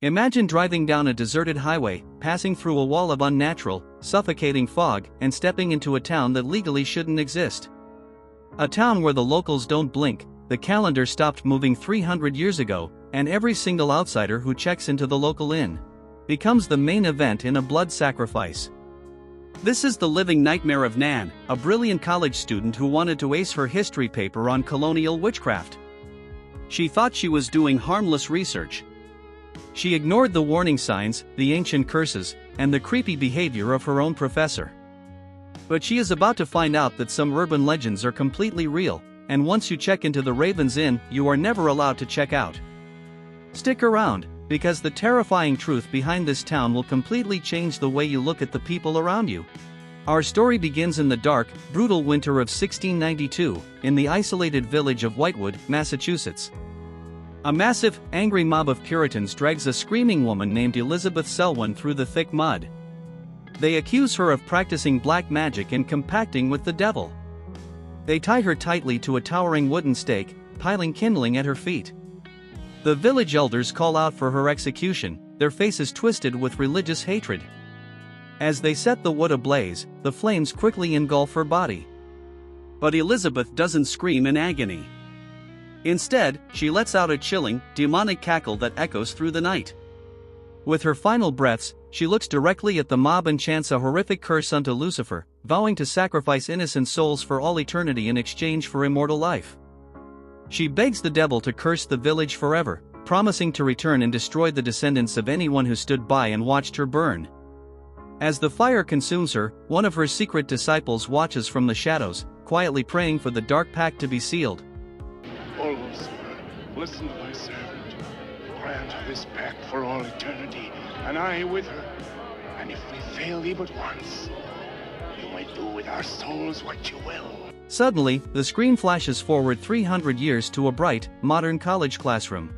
Imagine driving down a deserted highway, passing through a wall of unnatural, suffocating fog, and stepping into a town that legally shouldn't exist. A town where the locals don't blink, the calendar stopped moving 300 years ago, and every single outsider who checks into the local inn becomes the main event in a blood sacrifice. This is the living nightmare of Nan, a brilliant college student who wanted to ace her history paper on colonial witchcraft. She thought she was doing harmless research. She ignored the warning signs, the ancient curses, and the creepy behavior of her own professor. But she is about to find out that some urban legends are completely real, and once you check into the Raven's Inn, you are never allowed to check out. Stick around, because the terrifying truth behind this town will completely change the way you look at the people around you. Our story begins in the dark, brutal winter of 1692, in the isolated village of Whitewood, Massachusetts. A massive, angry mob of Puritans drags a screaming woman named Elizabeth Selwyn through the thick mud. They accuse her of practicing black magic and compacting with the devil. They tie her tightly to a towering wooden stake, piling kindling at her feet. The village elders call out for her execution, their faces twisted with religious hatred. As they set the wood ablaze, the flames quickly engulf her body. But Elizabeth doesn't scream in agony. Instead, she lets out a chilling, demonic cackle that echoes through the night. With her final breaths, she looks directly at the mob and chants a horrific curse unto Lucifer, vowing to sacrifice innocent souls for all eternity in exchange for immortal life. She begs the devil to curse the village forever, promising to return and destroy the descendants of anyone who stood by and watched her burn. As the fire consumes her, one of her secret disciples watches from the shadows, quietly praying for the dark pact to be sealed. O Lucifer, listen to thy servant. Grant her this pact for all eternity, and I with her. And if we fail thee but once, you may do with our souls what you will. Suddenly, the screen flashes forward 300 years to a bright, modern college classroom.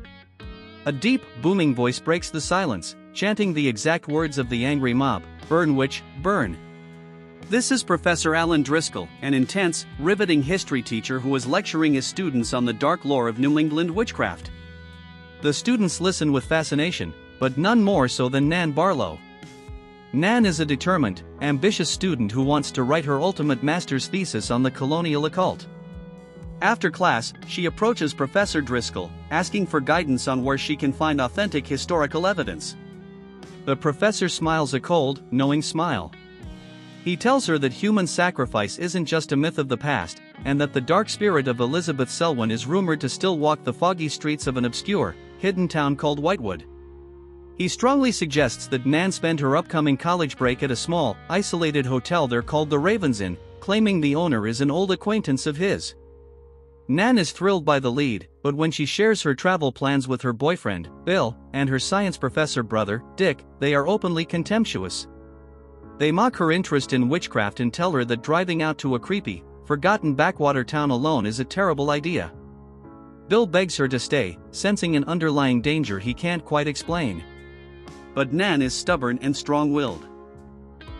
A deep, booming voice breaks the silence, chanting the exact words of the angry mob, "Burn, witch, burn." This is Professor Alan Driscoll, an intense, riveting history teacher who is lecturing his students on the dark lore of New England witchcraft. The students listen with fascination, but none more so than Nan Barlow. Nan is a determined, ambitious student who wants to write her ultimate master's thesis on the colonial occult. After class, she approaches Professor Driscoll, asking for guidance on where she can find authentic historical evidence. The professor smiles a cold, knowing smile. He tells her that human sacrifice isn't just a myth of the past, and that the dark spirit of Elizabeth Selwyn is rumored to still walk the foggy streets of an obscure, hidden town called Whitewood. He strongly suggests that Nan spend her upcoming college break at a small, isolated hotel there called the Raven's Inn, claiming the owner is an old acquaintance of his. Nan is thrilled by the lead, but when she shares her travel plans with her boyfriend, Bill, and her science professor brother, Dick, they are openly contemptuous. They mock her interest in witchcraft and tell her that driving out to a creepy, forgotten backwater town alone is a terrible idea. Bill begs her to stay, sensing an underlying danger he can't quite explain. But Nan is stubborn and strong-willed.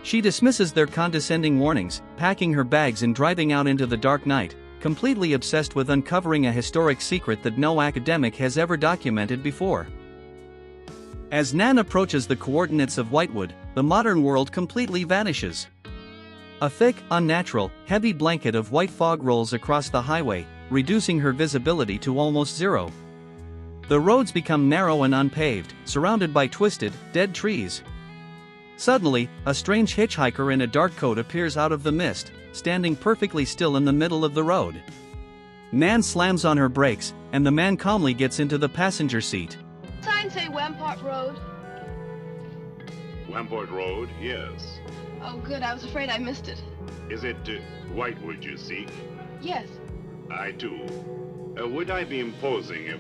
She dismisses their condescending warnings, packing her bags and driving out into the dark night, completely obsessed with uncovering a historic secret that no academic has ever documented before. As Nan approaches the coordinates of Whitewood, the modern world completely vanishes. A thick, unnatural, heavy blanket of white fog rolls across the highway, reducing her visibility to almost zero. The roads become narrow and unpaved, surrounded by twisted, dead trees. Suddenly, a strange hitchhiker in a dark coat appears out of the mist, standing perfectly still in the middle of the road. Nan slams on her brakes, and the man calmly gets into the passenger seat. Sign say Wamport Road. Wamport Road, yes. Oh, good. I was afraid I missed it. Is it Whitewood you seek? Yes. I do. Would I be imposing if...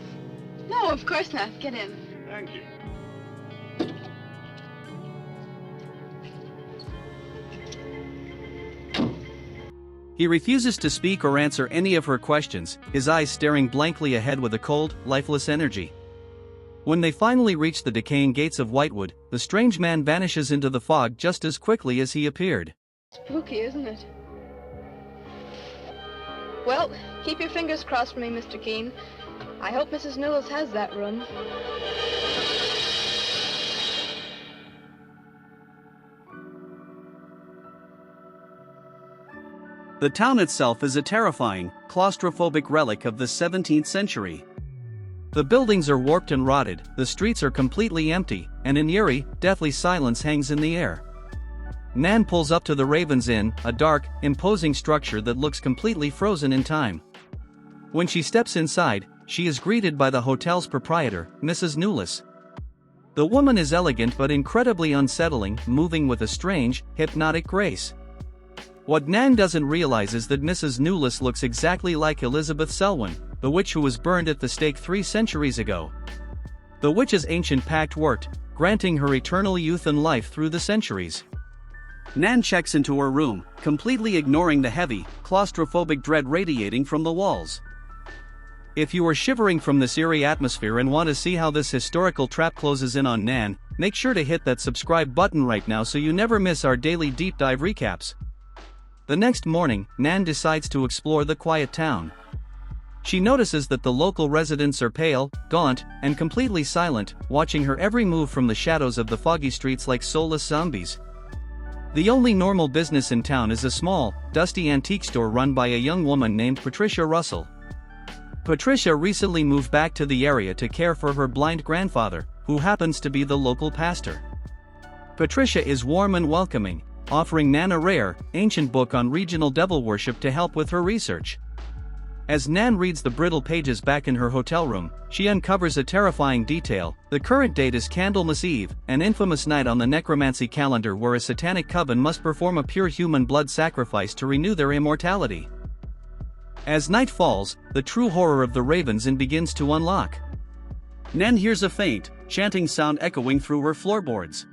No, of course not. Get in. Thank you. He refuses to speak or answer any of her questions, his eyes staring blankly ahead with a cold, lifeless energy. When they finally reach the decaying gates of Whitewood, the strange man vanishes into the fog just as quickly as he appeared. Spooky, isn't it? Well, keep your fingers crossed for me, Mr. Keene. I hope Mrs. Newells has that room. The town itself is a terrifying, claustrophobic relic of the 17th century. The buildings are warped and rotted, the streets are completely empty, and an eerie, deathly silence hangs in the air. Nan pulls up to the Raven's Inn, a dark, imposing structure that looks completely frozen in time. When she steps inside, she is greeted by the hotel's proprietor, Mrs. Newless. The woman is elegant but incredibly unsettling, moving with a strange, hypnotic grace. What Nan doesn't realize is that Mrs. Newless looks exactly like Elizabeth Selwyn, the witch who was burned at the stake 3 centuries ago. The witch's ancient pact worked, granting her eternal youth and life through the centuries. Nan checks into her room, completely ignoring the heavy, claustrophobic dread radiating from the walls. If you are shivering from this eerie atmosphere and want to see how this historical trap closes in on Nan, make sure to hit that subscribe button right now so you never miss our daily deep dive recaps. The next morning, Nan decides to explore the quiet town. She notices that the local residents are pale, gaunt, and completely silent, watching her every move from the shadows of the foggy streets like soulless zombies. The only normal business in town is a small, dusty antique store run by a young woman named Patricia Russell. Patricia recently moved back to the area to care for her blind grandfather, who happens to be the local pastor. Patricia is warm and welcoming, offering Nan a rare, ancient book on regional devil worship to help with her research. As Nan reads the brittle pages back in her hotel room, she uncovers a terrifying detail. The current date is Candlemas Eve, an infamous night on the necromancy calendar where a satanic coven must perform a pure human blood sacrifice to renew their immortality. As night falls, the true horror of the Raven's Inn begins to unlock. Nan hears a faint, chanting sound echoing through her floorboards.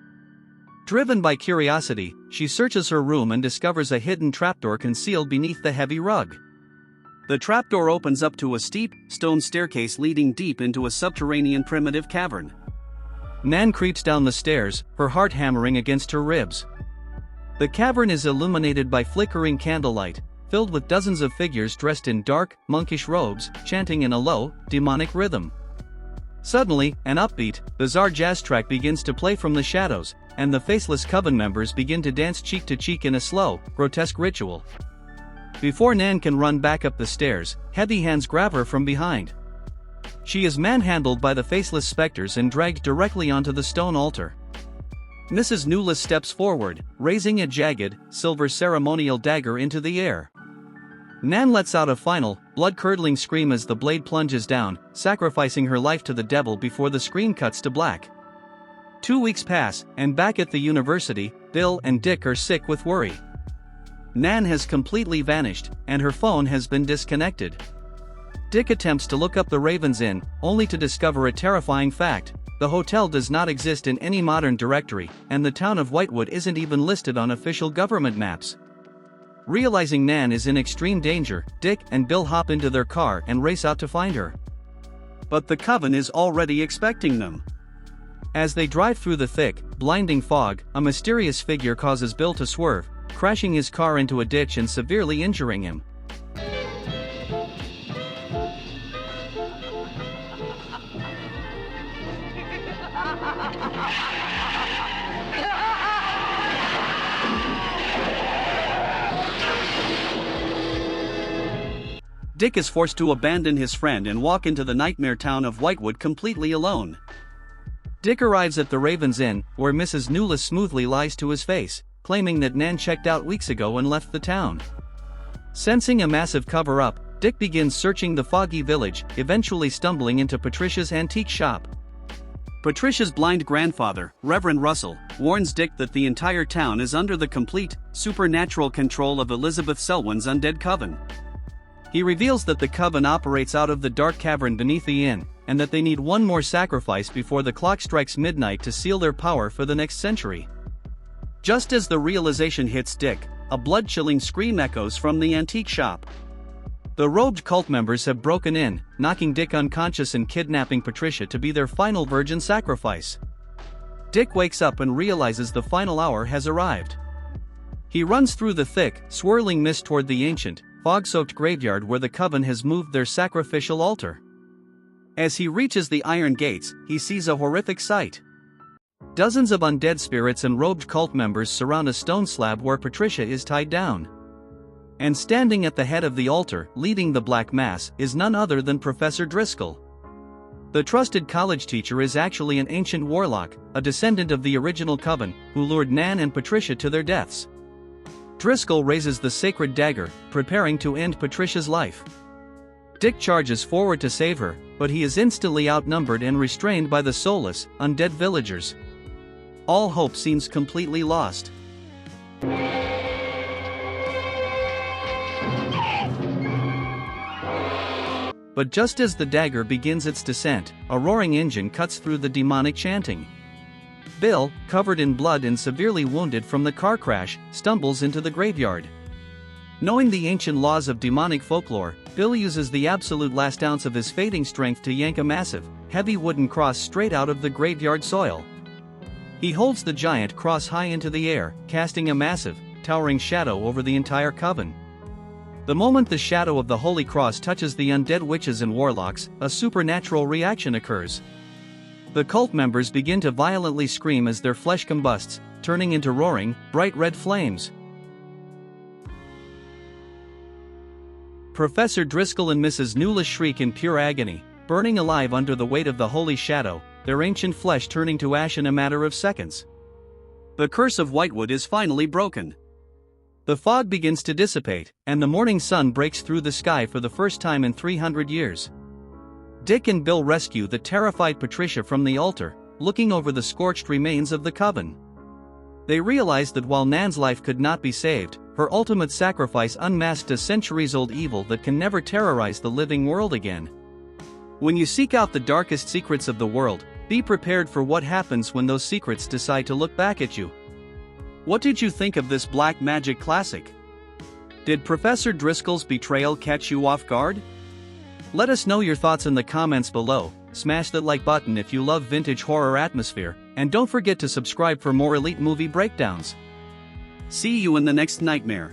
Driven by curiosity, she searches her room and discovers a hidden trapdoor concealed beneath the heavy rug. The trapdoor opens up to a steep, stone staircase leading deep into a subterranean primitive cavern. Nan creeps down the stairs, her heart hammering against her ribs. The cavern is illuminated by flickering candlelight, filled with dozens of figures dressed in dark, monkish robes, chanting in a low, demonic rhythm. Suddenly, an upbeat, bizarre jazz track begins to play from the shadows, and the faceless coven members begin to dance cheek to cheek in a slow, grotesque ritual. Before Nan can run back up the stairs, heavy hands grab her from behind. She is manhandled by the faceless specters and dragged directly onto the stone altar. Mrs. Newless steps forward, raising a jagged, silver ceremonial dagger into the air. Nan lets out a final, blood-curdling scream as the blade plunges down, sacrificing her life to the devil before the screen cuts to black. 2 weeks pass, and back at the university, Bill and Dick are sick with worry. Nan has completely vanished, and her phone has been disconnected. Dick attempts to look up the Raven's Inn, only to discover a terrifying fact: the hotel does not exist in any modern directory, and the town of Whitewood isn't even listed on official government maps. Realizing Nan is in extreme danger, Dick and Bill hop into their car and race out to find her. But the coven is already expecting them. As they drive through the thick, blinding fog, a mysterious figure causes Bill to swerve, crashing his car into a ditch and severely injuring him. Dick is forced to abandon his friend and walk into the nightmare town of Whitewood completely alone. Dick arrives at the Raven's Inn, where Mrs. Newless smoothly lies to his face, claiming that Nan checked out weeks ago and left the town. Sensing a massive cover-up, Dick begins searching the foggy village, eventually stumbling into Patricia's antique shop. Patricia's blind grandfather, Reverend Russell, warns Dick that the entire town is under the complete, supernatural control of Elizabeth Selwyn's undead coven. He reveals that the coven operates out of the dark cavern beneath the inn, and that they need one more sacrifice before the clock strikes midnight to seal their power for the next century. Just as the realization hits Dick, a blood-chilling scream echoes from the antique shop. The robed cult members have broken in, knocking Dick unconscious and kidnapping Patricia to be their final virgin sacrifice. Dick wakes up and realizes the final hour has arrived. He runs through the thick, swirling mist toward the ancient, fog-soaked graveyard where the coven has moved their sacrificial altar. As he reaches the iron gates, he sees a horrific sight. Dozens of undead spirits and robed cult members surround a stone slab where Patricia is tied down. And standing at the head of the altar, leading the Black Mass, is none other than Professor Driscoll. The trusted college teacher is actually an ancient warlock, a descendant of the original Coven, who lured Nan and Patricia to their deaths. Driscoll raises the sacred dagger, preparing to end Patricia's life. Dick charges forward to save her, but he is instantly outnumbered and restrained by the soulless, undead villagers. All hope seems completely lost. But just as the dagger begins its descent, a roaring engine cuts through the demonic chanting. Bill, covered in blood and severely wounded from the car crash, stumbles into the graveyard. Knowing the ancient laws of demonic folklore, Bill uses the absolute last ounce of his fading strength to yank a massive, heavy wooden cross straight out of the graveyard soil. He holds the giant cross high into the air, casting a massive, towering shadow over the entire coven. The moment the shadow of the Holy Cross touches the undead witches and warlocks, a supernatural reaction occurs. The cult members begin to violently scream as their flesh combusts, turning into roaring, bright red flames. Professor Driscoll and Mrs. Newless shriek in pure agony, burning alive under the weight of the holy shadow, their ancient flesh turning to ash in a matter of seconds. The curse of Whitewood is finally broken. The fog begins to dissipate, and the morning sun breaks through the sky for the first time in 300 years. Dick and Bill rescue the terrified Patricia from the altar, looking over the scorched remains of the coven. They realize that while Nan's life could not be saved, her ultimate sacrifice unmasked a centuries-old evil that can never terrorize the living world again. When you seek out the darkest secrets of the world, be prepared for what happens when those secrets decide to look back at you. What did you think of this black magic classic? Did Professor Driscoll's betrayal catch you off guard? Let us know your thoughts in the comments below, smash that like button if you love vintage horror atmosphere, and don't forget to subscribe for more elite movie breakdowns. See you in the next nightmare.